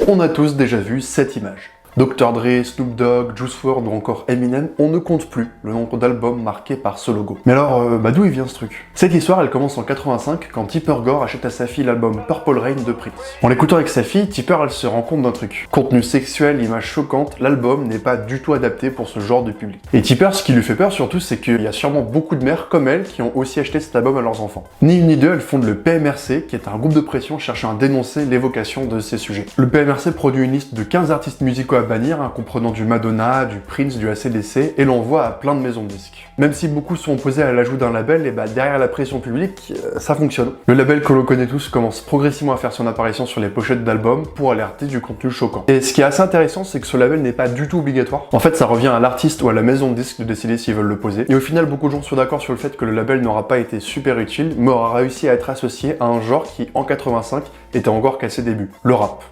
On a tous déjà vu cette image. Dr. Dre, Snoop Dogg, Juice WRLD ou encore Eminem, on ne compte plus le nombre d'albums marqués par ce logo. Mais alors, d'où il vient ce truc? Cette histoire, elle commence en 85 quand Tipper Gore achète à sa fille l'album Purple Rain de Prince. En l'écoutant avec sa fille, Tipper, elle se rend compte d'un truc. Contenu sexuel, images choquantes, l'album n'est pas du tout adapté pour ce genre de public. Et Tipper, ce qui lui fait peur surtout, c'est qu'il y a sûrement beaucoup de mères comme elle qui ont aussi acheté cet album à leurs enfants. Ni une ni deux, elles fondent le PMRC, qui est un groupe de pression cherchant à dénoncer l'évocation de ces sujets. Le PMRC produit une liste de 15 artistes musicaux à bannir, comprenant du Madonna, du Prince, du AC/DC, et l'envoie à plein de maisons de disques. Même si beaucoup sont opposés à l'ajout d'un label, et derrière la pression publique, ça fonctionne. Le label que l'on connaît tous commence progressivement à faire son apparition sur les pochettes d'albums pour alerter du contenu choquant. Et ce qui est assez intéressant, c'est que ce label n'est pas du tout obligatoire. En fait, ça revient à l'artiste ou à la maison de disques de décider s'ils veulent le poser. Et au final, beaucoup de gens sont d'accord sur le fait que le label n'aura pas été super utile, mais aura réussi à être associé à un genre qui, en 85, était encore qu'à ses débuts, le rap.